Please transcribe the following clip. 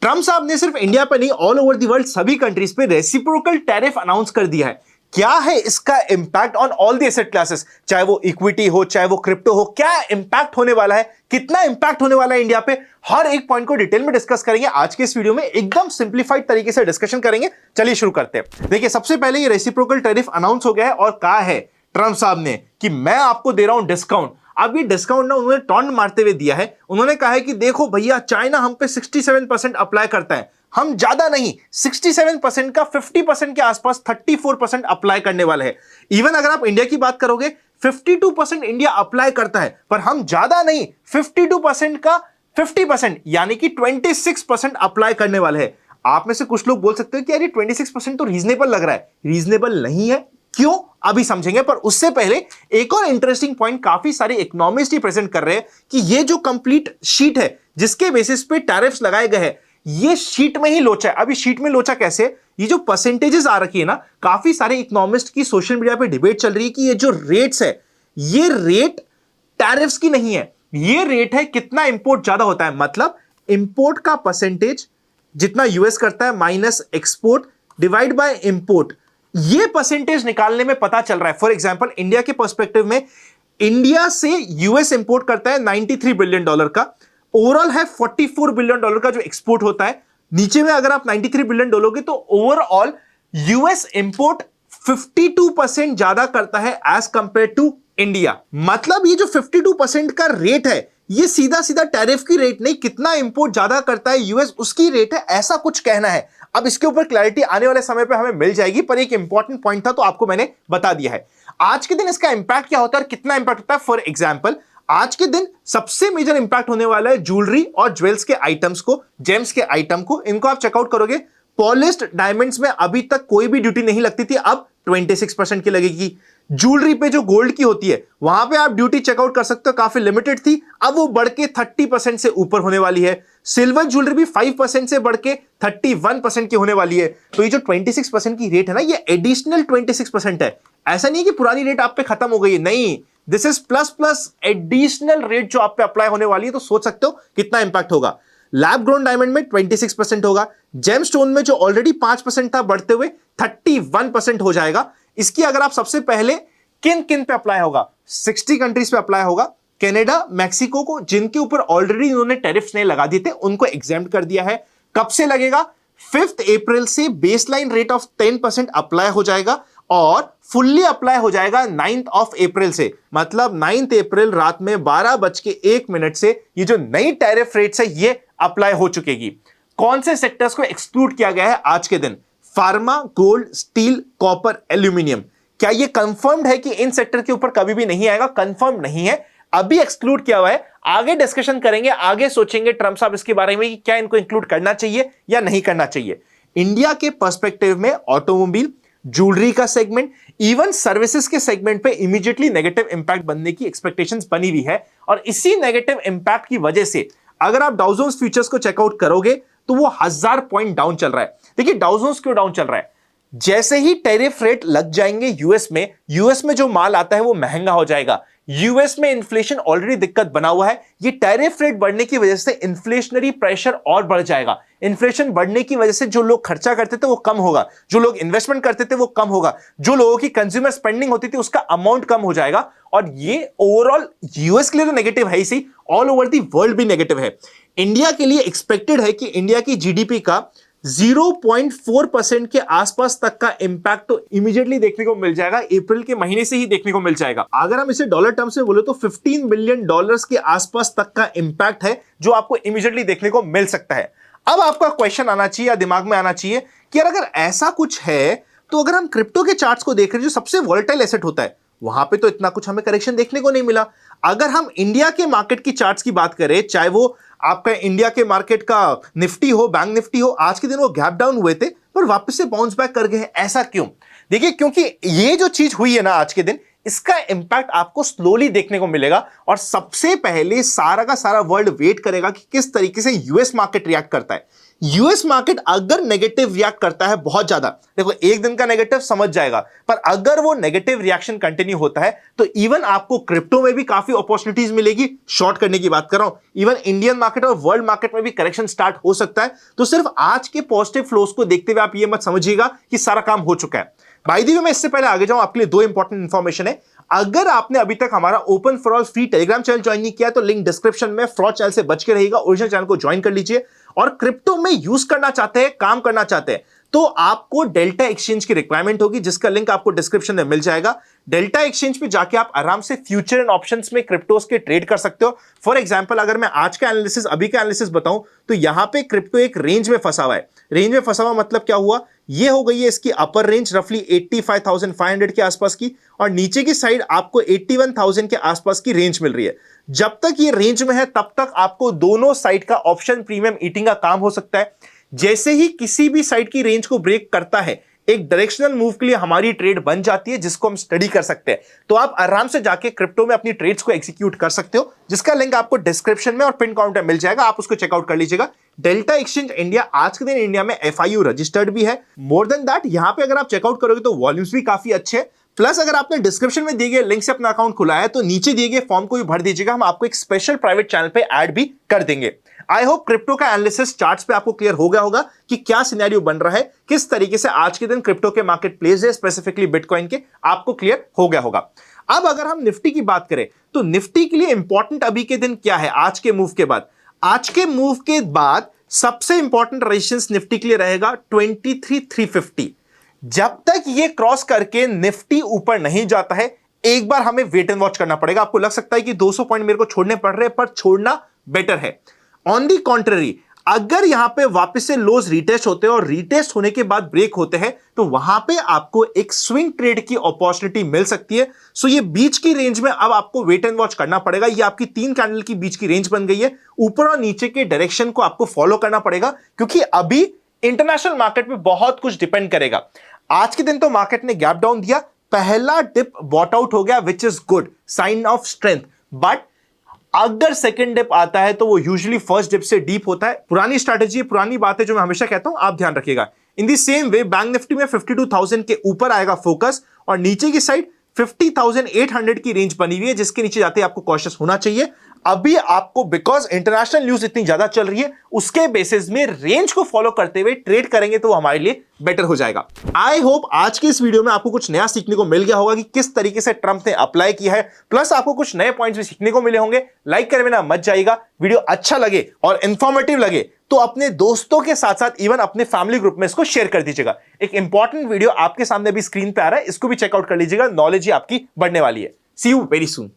Trump साहब ने सिर्फ इंडिया पर नहीं ऑल ओवर द वर्ल्ड सभी कंट्रीज पे रेसिप्रोकल टैरिफ अनाउंस कर दिया है। क्या है इसका impact on all the asset classes, चाहे वो इक्विटी हो चाहे वो क्रिप्टो हो, क्या इंपैक्ट होने वाला है, कितना इंपैक्ट होने वाला है इंडिया पे, हर एक पॉइंट को डिटेल में डिस्कस करेंगे आज के इस वीडियो में, एकदम सिंप्लीफाइड तरीके से डिस्कशन करेंगे। चलिए शुरू करते हैं। देखिए सबसे पहले ये रेसिप्रोकल टैरिफ अनाउंस हो गया है और कहा है ट्रम्प साहब ने कि मैं आपको दे रहा हूं डिस्काउंट। अब ये डिस्काउंट ना उन्होंने टॉन्ट मारते हुए दिया है। उन्होंने कहा है कि देखो भैया चाइना हम पे 67% अप्लाई करता है, हम ज्यादा नहीं 67% का 50% के आसपास 34% अप्लाई करने वाले हैं। इवन अगर आप इंडिया की बात करोगे 52% इंडिया अप्लाई करता है, पर हम ज्यादा नहीं 52% का 50% यानी कि 26% अप्लाई करने वाले हैं। आप में से कुछ लोग बोल सकते हो कि यार ये 26% तो रीजनेबल लग रहा है। रीजनेबल नहीं है, क्यों अभी समझेंगे, पर उससे पहले एक और इंटरेस्टिंग पॉइंट काफी सारे इकोनॉमिस्ट ही प्रेजेंट कर रहे हैं कि ये जो कंप्लीट शीट है जिसके बेसिस पे टैरिफ्स लगाए गए हैं, ये शीट में ही लोचा है। अभी शीट में लोचा कैसे, ये जो परसेंटेजेस आ रखी है ना, काफी सारे इकोनॉमिस्ट की सोशल मीडिया पे डिबेट चल रही है कि ये जो रेट्स है ये रेट टैरिफ्स की नहीं है, ये रेट है कितना इंपोर्ट ज्यादा होता है, मतलब इंपोर्ट का परसेंटेज जितना यूएस करता है minus export divide by import, ये परसेंटेज निकालने में पता चल रहा है। फॉर एग्जांपल इंडिया के पर्सपेक्टिव में इंडिया से यूएस इंपोर्ट करता है $93 बिलियन का, ओवरऑल है $44 बिलियन का जो एक्सपोर्ट होता है। नीचे में अगर आप 93 बिलियन डोलोगे तो ओवरऑल यूएस इंपोर्ट 52% ज्यादा करता है एज कंपेयर टू इंडिया। मतलब ये जो 52% का रेट है ये सीधा सीधा टैरिफ की रेट नहीं, कितना इंपोर्ट ज्यादा करता है यूएस उसकी रेट है, ऐसा कुछ कहना है। अब इसके ऊपर क्लैरिटी आने वाले समय पे हमें मिल जाएगी, पर एक इंपॉर्टेंट पॉइंट था तो आपको मैंने बता दिया है। आज के दिन इसका इंपैक्ट क्या होता है और कितना इंपैक्ट होता है। फॉर एग्जांपल आज के दिन सबसे मेजर इंपैक्ट होने वाला है ज्वेलरी और ज्वेल्स के आइटम्स को, जेम्स के आइटम को। इनको आप चेकआउट करोगे, पॉलिश्ड डायमंड्स में अभी तक कोई भी ड्यूटी नहीं लगती थी, अब 26% की लगेगी। ज्वेलरी पे जो गोल्ड की होती है वहां पे आप ड्यूटी चेकआउट कर सकते हो, काफी लिमिटेड थी, अब वो बढ़ के 30% से ऊपर होने वाली है। सिल्वर ज्वेलरी भी 5% से बढ़ के 31% की होने वाली है। तो ये जो 26% की रेट है ना, ये एडिशनल 26% है। ऐसा नहीं है कि पुरानी रेट आप पे खत्म हो गई है, नहीं, this is plus plus additional rate जो आप पे अप्लाई होने वाली है। तो सोच सकते हो कितना इंपैक्ट होगा। लैब ग्रोन डायमंड में 26% होगा, जेम स्टोन में जो ऑलरेडी 5% था बढ़ते हुए 31% हो जाएगा। इसकी अगर आप सबसे पहले किन किन पे अप्लाई होगा, 60 कंट्रीज पे अप्लाई होगा। कनाडा, मैक्सिको को, जिनके ऊपर ऑलरेडी उन्होंने टैरिफ्स नहीं लगा दिए थे, उनको एग्जेम्प्ट कर दिया है। कब से लगेगा, 5 अप्रैल से बेसलाइन रेट ऑफ 10% अप्लाई हो जाएगा और फुल्ली अप्लाई हो जाएगा 9 अप्रैल से। मतलब 9 अप्रैल रात में 12:01 से ये जो नई टैरिफ रेट्स है ये अप्लाई हो चुकेगी। कौन से सेक्टर्स को एक्सक्लूड किया गया है आज के दिन, pharma, gold, steel, copper, aluminium. क्या ये कंफर्म्ड है कि इन सेक्टर के ऊपर कभी भी नहीं आएगा? कंफर्म नहीं है, अभी एक्सक्लूड किया हुआ है। आगे डिस्कशन करेंगे, आगे सोचेंगे ट्रम्प साहब इसके बारे में कि क्या इनको इंक्लूड करना चाहिए या नहीं करना चाहिए। इंडिया के पर्सपेक्टिव में ऑटोमोबाइल, ज्वेलरी का सेगमेंट, इवन सर्विसेज के सेगमेंट पे इमीडिएटली नेगेटिव इंपैक्ट बनने की एक्सपेक्टेशंस बनी हुई है। और इसी नेगेटिव इंपैक्ट की वजह से अगर आप डाउ जोन्स फ्यूचर्स को चेकआउट करोगे तो वो 1000 पॉइंट डाउन चल रहा है। देखिए डाउ जोन्स क्यों डाउन चल रहा है, जैसे ही टैरिफ रेट लग जाएंगे यूएस में जो माल आता है वो महंगा हो जाएगा। यूएस में इन्फ्लेशन ऑलरेडी दिक्कत बना हुआ है, ये टैरिफ रेट बढ़ने की वजह से इन्फ्लेशनरी प्रेशर और बढ़ जाएगा। इन्फ्लेशन बढ़ने की वजह से जो लोग खर्चा करते थे वो कम होगा, जो लोग इन्वेस्टमेंट करते थे वो कम होगा, जो लोगों की कंज्यूमर स्पेंडिंग होती थी उसका अमाउंट कम हो जाएगा। और ये ओवरऑल यूएस के लिए तो नेगेटिव है ही सही, ऑल ओवर द वर्ल्ड भी नेगेटिव है। इंडिया के लिए एक्सपेक्टेड है कि इंडिया की जीडीपी का 0.4% के आसपास तक का इंपैक्ट तो इमीडिएटली देखने को मिल जाएगा, अप्रैल के महीने से ही देखने को मिल जाएगा। अगर हम इसे डॉलर टर्म्स में बोले तो $15 बिलियन के आसपास तक का इंपैक्ट है जो आपको इमीडिएटली देखने को मिल सकता है। अब आपका क्वेश्चन आना चाहिए या दिमाग में आना चाहिए कि यार अगर ऐसा कुछ है तो अगर हम क्रिप्टो के चार्ट्स को देख रहे हैं जो सबसे वोलेटाइल एसेट होता है, वहां पे तो इतना कुछ हमें करेक्शन देखने को नहीं मिला। अगर हम इंडिया के मार्केट की चार्ट्स की बात करें, चाहे वो आपका इंडिया के मार्केट का निफ्टी हो, बैंक निफ्टी हो, आज के दिन वो गैप डाउन हुए थे पर वापस से बाउंस बैक कर गए हैं। ऐसा क्यों? देखिए क्योंकि ये जो चीज हुई है ना आज के दिन, इसका इंपैक्ट आपको स्लोली देखने को मिलेगा और सबसे पहले सारा का सारा वर्ल्ड वेट करेगा कि किस तरीके से यूएस मार्केट रिएक्ट करता है। यूएस मार्केट अगर नेगेटिव रिएक्ट करता है बहुत ज्यादा, देखो एक दिन का नेगेटिव समझ जाएगा, पर अगर वो नेगेटिव रिएक्शन कंटिन्यू होता है तो इवन आपको क्रिप्टो में भी काफी अपॉर्चुनिटीज मिलेगी। शॉर्ट करने की बात कर रहा हूं, इवन इंडियन मार्केट और वर्ल्ड मार्केट में भी करेक्शन स्टार्ट हो सकता है। तो सिर्फ आज के पॉजिटिव फ्लोस को देखते हुए आप ये मत समझिएगा कि सारा काम हो चुका है। बाय द वे, मैं इससे पहले आगे जाऊं, आपके लिए दो इंपॉर्टेंट इंफॉर्मेशन है। अगर आपने अभी तक हमारा open for all free Telegram channel join नहीं किया तो लिंक डिस्क्रिप्शन में, फ्रॉड चैनल से बच के रहेगा, ओरिजिनल चैनल को ज्वाइन कर लीजिए। और क्रिप्टो में यूज करना चाहते हैं, काम करना चाहते हैं, तो आपको डेल्टा एक्सचेंज की रिक्वायरमेंट होगी, जिसका लिंक आपको डिस्क्रिप्शन में मिल जाएगा। डेल्टा एक्सचेंज पे जाके आप आराम से फ्यूचर एंड ऑप्शंस में क्रिप्टोस के ट्रेड कर सकते हो। फॉर एग्जांपल, अगर मैं आज का एनालिसिस, अभी का एनालिसिस बताऊं तो यहां पे क्रिप्टो एक रेंज में फंसा हुआ है। रेंज में फंसा हुआ मतलब क्या हुआ, ये हो गई है इसकी अपर रेंज रफली 85,500 के आसपास की, और नीचे की साइड आपको 81,000 के आसपास की रेंज मिल रही है। जब तक ये रेंज में है तब तक आपको दोनों साइड का ऑप्शन प्रीमियम ईटिंग का काम हो सकता है। जैसे ही किसी भी साइड की रेंज को ब्रेक करता है, एक डायरेक्शनल मूव के लिए हमारी ट्रेड बन जाती है, जिसको हम स्टडी कर सकते हैं। तो आप आराम से जाके क्रिप्टो में अपनी ट्रेड्स को एग्जीक्यूट कर सकते हो, जिसका लिंक आपको डिस्क्रिप्शन में और पिन कमेंट में मिल जाएगा, आप उसको चेकआउट कर लीजिएगा। डेल्टा एक्सचेंज इंडिया आज के दिन इंडिया में FIU रजिस्टर्ड भी है। मोर देन दैट, यहां पे अगर आप चेकआउट करोगे तो वॉल्यूम्स भी काफी अच्छे हैं। प्लस अगर आपने डिस्क्रिप्शन में दिए गए लिंक से अपना अकाउंट खुला है तो नीचे दिए गए फॉर्म को भी भर दीजिएगा, हम आपको एक स्पेशल प्राइवेट चैनल पे ऐड भी कर देंगे। आई होप क्रिप्टो का एनालिसिस चार्ट्स पे आपको क्लियर हो गया होगा कि क्या सिनेरियो बन रहा है, किस तरीके से आज के दिन क्रिप्टो के मार्केट प्लेस है, स्पेसिफिकली बिटकॉइन के, आपको क्लियर हो गया होगा। अब अगर हम निफ्टी की बात करें तो निफ्टी के लिए इंपॉर्टेंट अभी के दिन क्या है, आज के मूव के बाद? आज के मूव के बाद सबसे इंपॉर्टेंट रेजिस्टेंस निफ्टी के लिए रहेगा 23,350। जब तक ये क्रॉस करके निफ्टी ऊपर नहीं जाता है, एक बार हमें वेट एंड वॉच करना पड़ेगा। आपको लग सकता है कि 200 पॉइंट मेरे को छोड़ने पड़ रहे हैं, पर छोड़ना बेटर है। ऑन दी कॉन्ट्ररी, अगर यहां पे वापस से लोज रीटेस्ट होते हैं और रीटेस्ट होने के बाद ब्रेक होते हैं तो वहां पे आपको एक स्विंग ट्रेड की अपॉर्चुनिटी मिल सकती है। सो ये बीच की रेंज में अब आपको वेट एंड वॉच करना पड़ेगा। ये आपकी 3 कैंडल की बीच की रेंज बन गई है। ऊपर और नीचे के डायरेक्शन को आपको फॉलो करना पड़ेगा, क्योंकि अभी इंटरनेशनल मार्केट में बहुत कुछ डिपेंड करेगा। आज के दिन तो मार्केट ने गैप डाउन दिया, पहला डिप बॉट आउट हो गया, which is good, sign of strength. But अगर सेकंड डिप आता है तो वो यूजुअली फर्स्ट डिप से डीप होता है। पुरानी स्ट्रैटेजी, पुरानी बात है जो मैं हमेशा कहता हूं, आप ध्यान रखिएगा। In the same way Bank Nifty में 52,000 के ऊपर आएगा फोकस, और नीचे की साइड 50,800 की रेंज बनी हुई है, जिसके नीचे जाते ही आपको कॉशियस होना चाहिए। अभी आपको, बिकॉज इंटरनेशनल न्यूज इतनी ज्यादा चल रही है, उसके बेसिस में रेंज को फॉलो करते हुए ट्रेड करेंगे तो हमारे लिए बेटर हो जाएगा। आई होप आज की इस वीडियो में आपको कुछ नया सीखने को मिल गया होगा कि किस तरीके से ट्रंप ने अप्लाई किया है, प्लस आपको कुछ नए पॉइंट्स भी सीखने को मिले होंगे। लाइक करने ना मत जाइएगा। वीडियो अच्छा लगे और इंफॉर्मेटिव लगे तो अपने दोस्तों के साथ साथ इवन अपने फैमिली ग्रुप में इसको शेयर कर दीजिएगा। एक इंपॉर्टेंट वीडियो आपके सामने भी स्क्रीन पे आ रहा है, इसको भी चेकआउट कर लीजिएगा, नॉलेज ही आपकी बढ़ने वाली है। सी यू वेरी सून।